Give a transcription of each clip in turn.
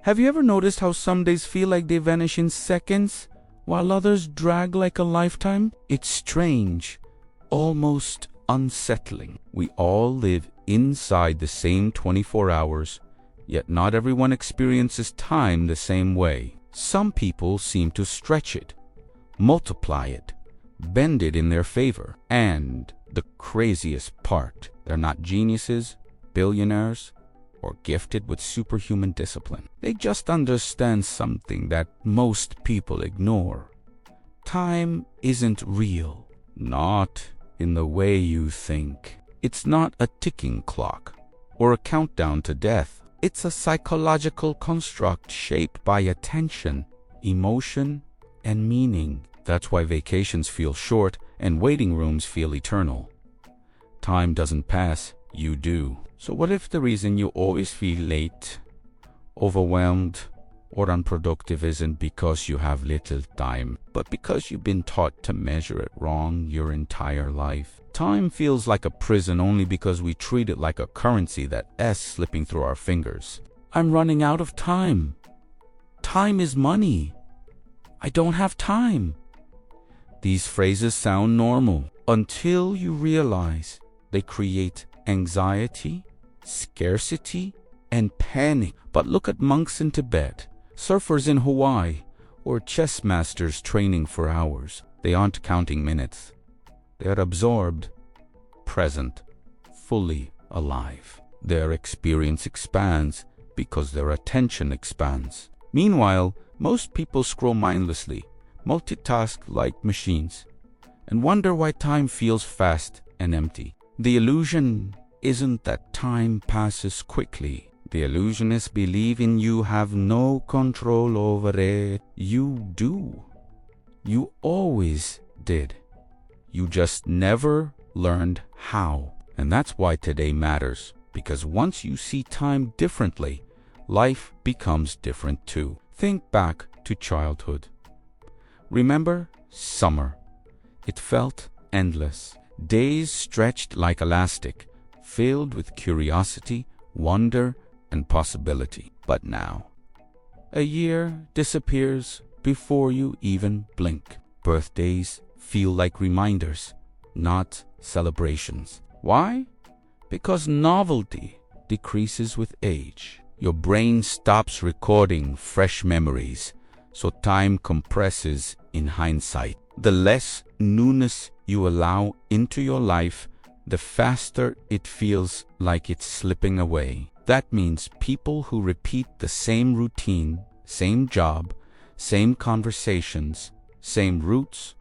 Have you ever noticed how some days feel like they vanish in seconds, while others drag like a lifetime? It's strange, almost unsettling. We all live inside the same 24 hours, yet not everyone experiences time the same way. Some people seem to stretch it, multiply it, bend it in their favor. And the craziest part, they're not geniuses, billionaires, or gifted with superhuman discipline. They just understand something that most people ignore. Time isn't real, not in the way you think. It's not a ticking clock or a countdown to death. It's a psychological construct shaped by attention, emotion, and meaning. That's why vacations feel short and waiting rooms feel eternal. Time doesn't pass, you do. So what if the reason you always feel late, overwhelmed, or unproductive isn't because you have little time, but because you've been taught to measure it wrong your entire life? Time feels like a prison only because we treat it like a currency that's slipping through our fingers. I'm running out of time. Time is money. I don't have time. These phrases sound normal until you realize they create anxiety, scarcity, and panic. But look at monks in Tibet, surfers in Hawaii, or chess masters training for hours. They aren't counting minutes. They are absorbed, present, fully alive. Their experience expands because their attention expands. Meanwhile, most people scroll mindlessly, multitask like machines, and wonder why time feels fast and empty. The illusion isn't that time passes quickly. The illusionists believe in you have no control over it. You do. You always did. You just never learned how. And that's why today matters, because once you see time differently, life becomes different too. Think back to childhood. Remember summer. It felt endless. Days stretched like elastic, filled with curiosity, wonder, and possibility. But now, a year disappears before you even blink. Birthdays feel like reminders, not celebrations. Why? Because novelty decreases with age. Your brain stops recording fresh memories, so time compresses in hindsight. The less newness you allow into your life, the faster it feels like it's slipping away. That means people who repeat the same routine, same job, same conversations, same routes,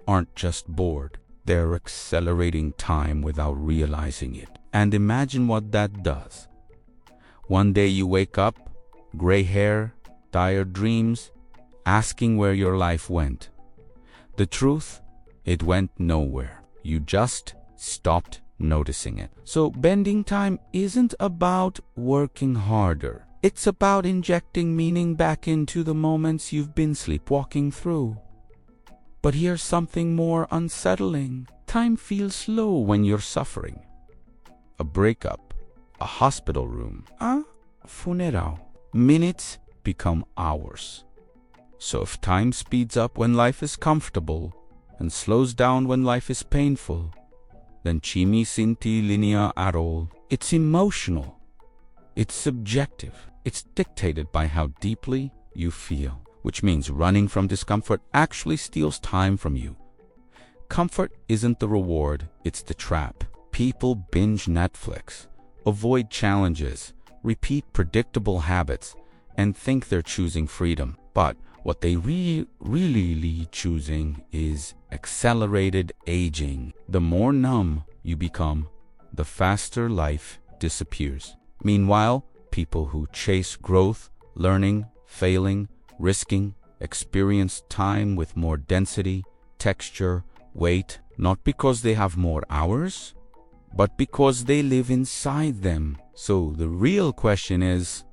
aren't just bored. They're accelerating time without realizing it. And imagine what that does. One day you wake up, gray hair, tired dreams, asking where your life went. The truth, it went nowhere. You just stopped noticing it. So bending time isn't about working harder. It's about injecting meaning back into the moments you've been sleepwalking through. But here's something more unsettling. Time feels slow when you're suffering. A breakup, a hospital room, a funeral. Minutes become hours. So if time speeds up when life is comfortable and slows down when life is painful, then chimi sinti linea at all. It's emotional. It's subjective. It's dictated by how deeply you feel, which means running from discomfort actually steals time from you. Comfort isn't the reward, it's the trap. People binge Netflix, avoid challenges, repeat predictable habits, and think they're choosing freedom. But what they really choosing is accelerated aging. The more numb you become, the faster life disappears. Meanwhile, people who chase growth, learning, failing, risking, experience time with more density, texture, weight, not because they have more hours, but because they live inside them. So the real question is,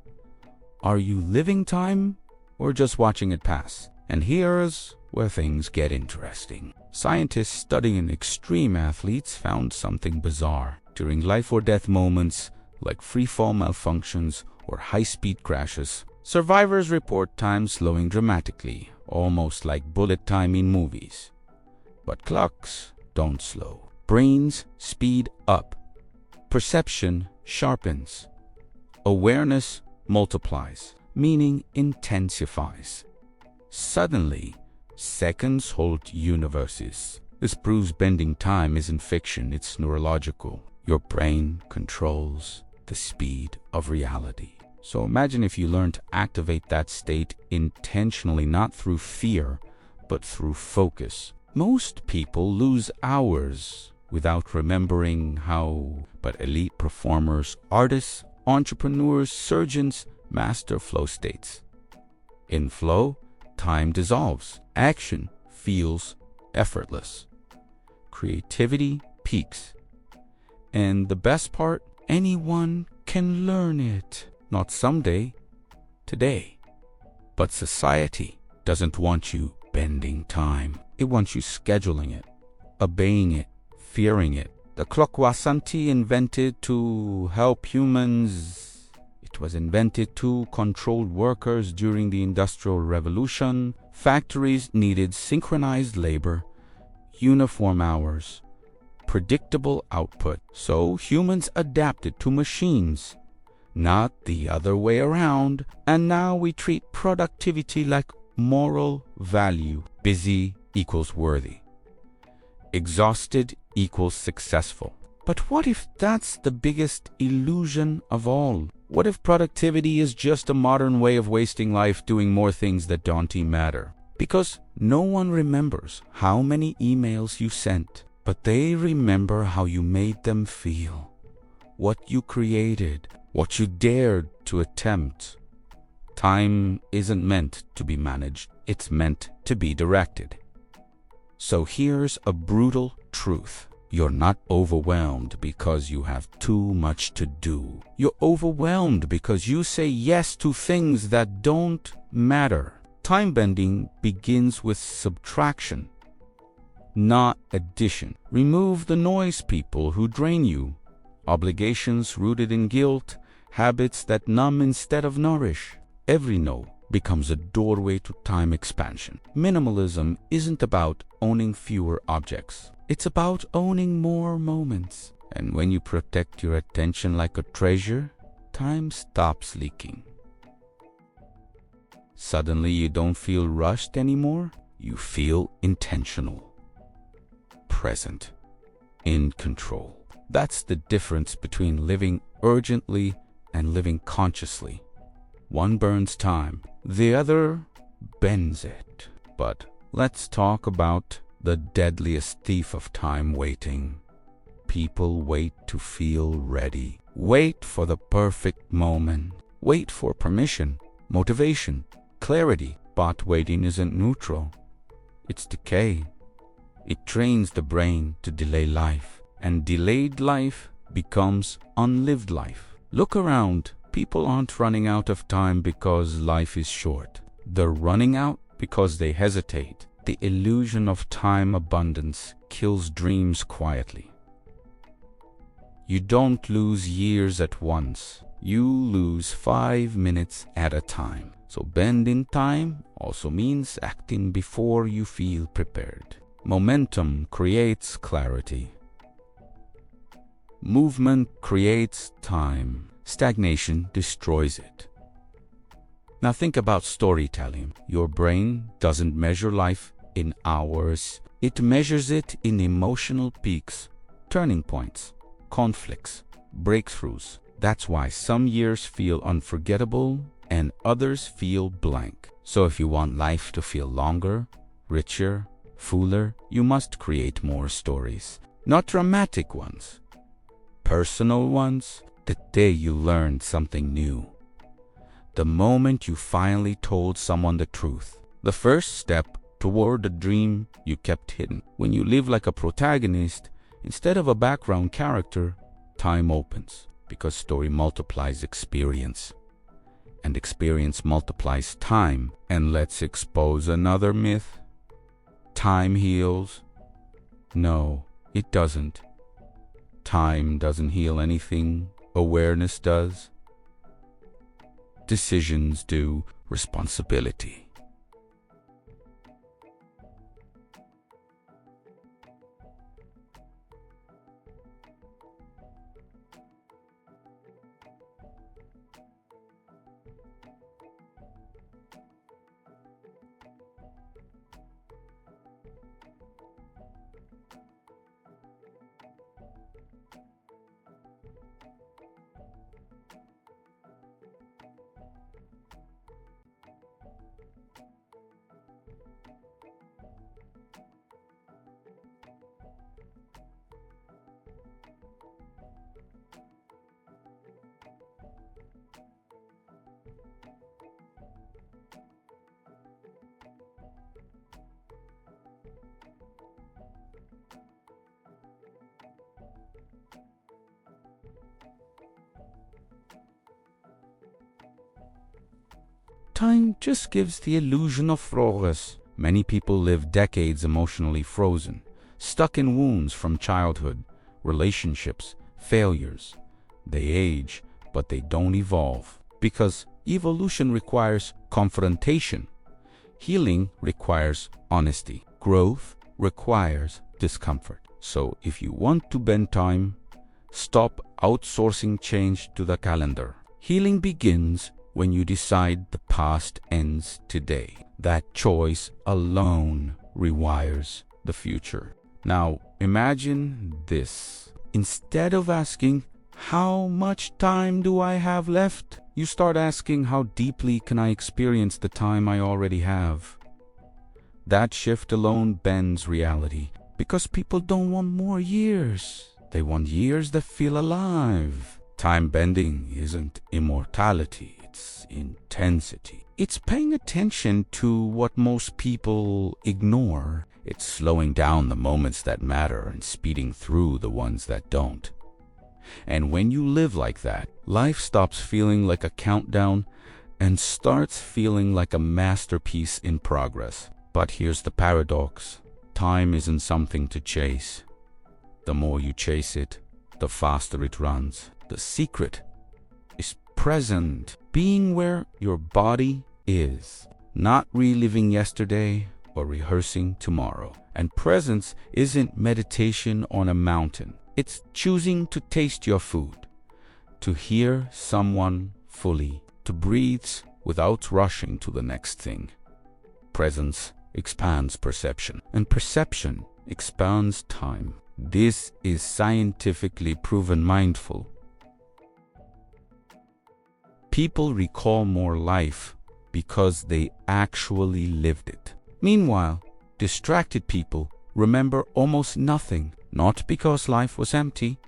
are you living time or just watching it pass? And here's where things get interesting. Scientists studying extreme athletes found something bizarre. During life or death moments, like free fall malfunctions or high-speed crashes, Survivors report time slowing dramatically, almost like bullet time in movies. But clocks don't slow. Brains speed up. Perception sharpens. Awareness multiplies, meaning intensifies. Suddenly, seconds hold universes. This proves bending time isn't fiction, it's neurological. Your brain controls the speed of reality. So imagine if you learn to activate that state intentionally, not through fear, but through focus. Most people lose hours without remembering how, but elite performers, artists, entrepreneurs, surgeons master flow states. In flow, time dissolves. Action feels effortless. Creativity peaks. And the best part, anyone can learn it. Not someday, today. But society doesn't want you bending time. It wants you scheduling it, obeying it, fearing it. The clock wasn't invented to help humans. It was invented to control workers during the Industrial Revolution. Factories needed synchronized labor, uniform hours, predictable output. So humans adapted to machines, not the other way around. And now we treat productivity like moral value. Busy equals worthy. Exhausted equals successful. But what if that's the biggest illusion of all? What if productivity is just a modern way of wasting life doing more things that don't matter? Because no one remembers how many emails you sent, but they remember how you made them feel, what you created, what you dared to attempt. Time isn't meant to be managed, it's meant to be directed. So here's a brutal truth. You're not overwhelmed because you have too much to do. You're overwhelmed because you say yes to things that don't matter. Time bending begins with subtraction, not addition. Remove the noise people who drain you, obligations rooted in guilt, habits that numb instead of nourish. Every no becomes a doorway to time expansion. Minimalism isn't about owning fewer objects. It's about owning more moments. And when you protect your attention like a treasure, time stops leaking. Suddenly you don't feel rushed anymore. You feel intentional, present, in control. That's the difference between living urgently and living consciously. One burns time, the other bends it. But let's talk about the deadliest thief of time: waiting. People wait to feel ready. Wait for the perfect moment. Wait for permission, motivation, clarity. But waiting isn't neutral. It's decay. It trains the brain to delay life. And delayed life becomes unlived life. Look around. People aren't running out of time because life is short. They're running out because they hesitate. The illusion of time abundance kills dreams quietly. You don't lose years at once. You lose 5 minutes at a time. So bending time also means acting before you feel prepared. Momentum creates clarity. Movement creates time. Stagnation destroys it. Now think about storytelling. Your brain doesn't measure life in hours. It measures it in emotional peaks, turning points, conflicts, breakthroughs. That's why some years feel unforgettable and others feel blank. So if you want life to feel longer, richer, fuller, you must create more stories. Not dramatic ones, personal ones. The day you learned something new. The moment you finally told someone the truth. The first step toward a dream you kept hidden. When you live like a protagonist instead of a background character, time opens, because story multiplies experience. And experience multiplies time. And let's expose another myth. Time heals. No, it doesn't. Time doesn't heal anything. Awareness does. decisions do, responsibility. Time just gives the illusion of progress. Many people live decades emotionally frozen, stuck in wounds from childhood, relationships, failures. They age, but they don't evolve. Because evolution requires confrontation. Healing requires honesty. Growth requires discomfort. So if you want to bend time, stop outsourcing change to the calendar. Healing begins when you decide the past ends today. That choice alone rewires the future. Now, imagine this. Instead of asking, how much time do I have left? You start asking, how deeply can I experience the time I already have? That shift alone bends reality, because people don't want more years. They want years that feel alive. Time bending isn't immortality. It's intensity. It's paying attention to what most people ignore. It's slowing down the moments that matter and speeding through the ones that don't. And when you live like that, life stops feeling like a countdown and starts feeling like a masterpiece in progress. But here's the paradox. Time isn't something to chase. The more you chase it, the faster it runs. The secret is present, being where your body is, not reliving yesterday or rehearsing tomorrow. And presence isn't meditation on a mountain. It's choosing to taste your food, to hear someone fully, to breathe without rushing to the next thing. Presence expands perception, and perception expands time. This is scientifically proven. Mindful people recall more life because they actually lived it. Meanwhile, distracted people remember almost nothing, not because life was empty,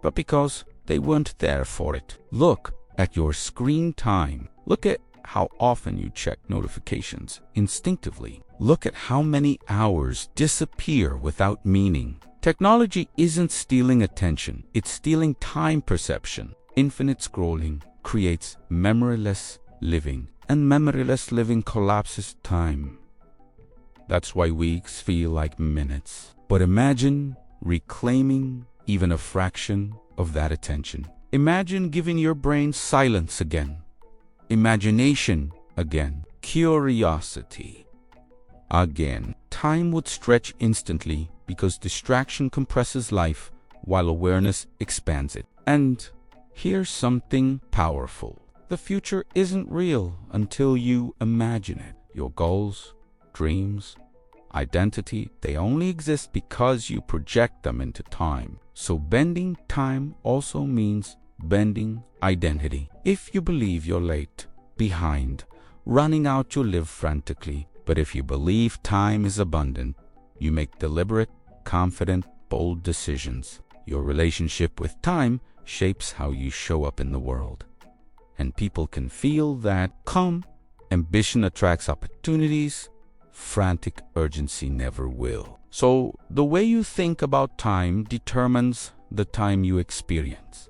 but because they weren't there for it. Look at your screen time. Look at how often you check notifications instinctively. Look at how many hours disappear without meaning. Technology isn't stealing attention, it's stealing time perception. Infinite scrolling creates memoryless living, and memoryless living collapses time. That's why weeks feel like minutes. But imagine reclaiming even a fraction of that attention. Imagine giving your brain silence again, imagination again, curiosity again. Time would stretch instantly because distraction compresses life while awareness expands it. And here's something powerful. The future isn't real until you imagine it. Your goals, dreams, identity, they only exist because you project them into time. So bending time also means bending identity. If you believe you're late, behind, running out, you live frantically. But if you believe time is abundant, you make deliberate, confident, bold decisions. Your relationship with time shapes how you show up in the world. And people can feel that calm. Ambition attracts opportunities. Frantic urgency never will. So the way you think about time determines the time you experience.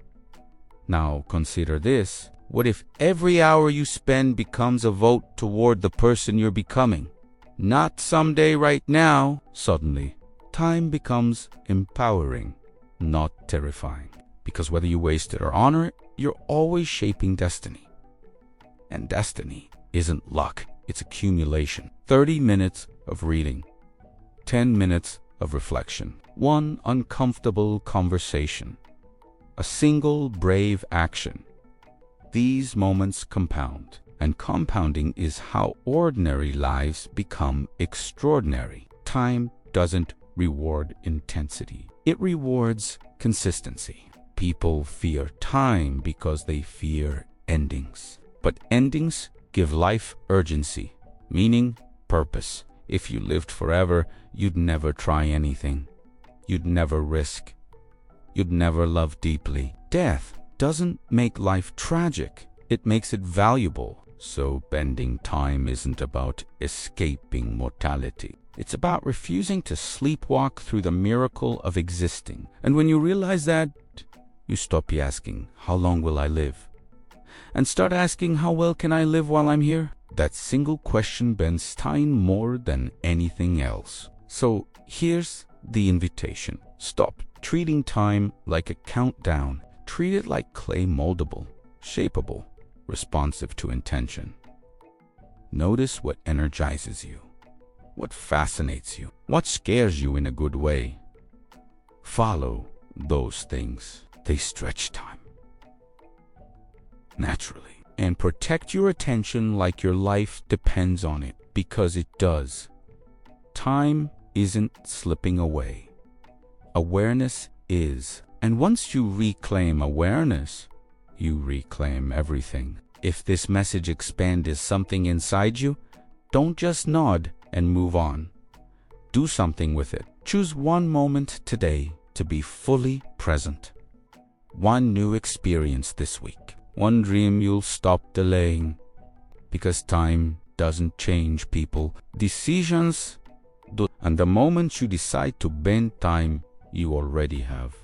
Now consider this. What if every hour you spend becomes a vote toward the person you're becoming? Not someday, right now. Suddenly, time becomes empowering, not terrifying. Because whether you waste it or honor it, you're always shaping destiny. And destiny isn't luck, it's accumulation. 30 minutes of reading, 10 minutes of reflection, one uncomfortable conversation, a single brave action. These moments compound, and compounding is how ordinary lives become extraordinary. Time doesn't reward intensity, it rewards consistency. People fear time because they fear endings. But endings give life urgency, meaning, purpose. If you lived forever, you'd never try anything. You'd never risk. You'd never love deeply. Death doesn't make life tragic, it makes it valuable. So bending time isn't about escaping mortality. It's about refusing to sleepwalk through the miracle of existing. And when you realize that, you stop asking, how long will I live? And start asking, how well can I live while I'm here? That single question bends time more than anything else. So here's the invitation. Stop treating time like a countdown. Treat it like clay, moldable, shapeable, responsive to intention. Notice what energizes you, what fascinates you, what scares you in a good way. Follow those things. They stretch time naturally. And protect your attention like your life depends on it, because it does. Time isn't slipping away. Awareness is. And once you reclaim awareness, you reclaim everything. If this message expanded something inside you, don't just nod and move on. Do something with it. Choose one moment today to be fully present. One new experience this week. One dream you'll stop delaying. Because time doesn't change people. Decisions do. And the moment you decide to bend time, you already have.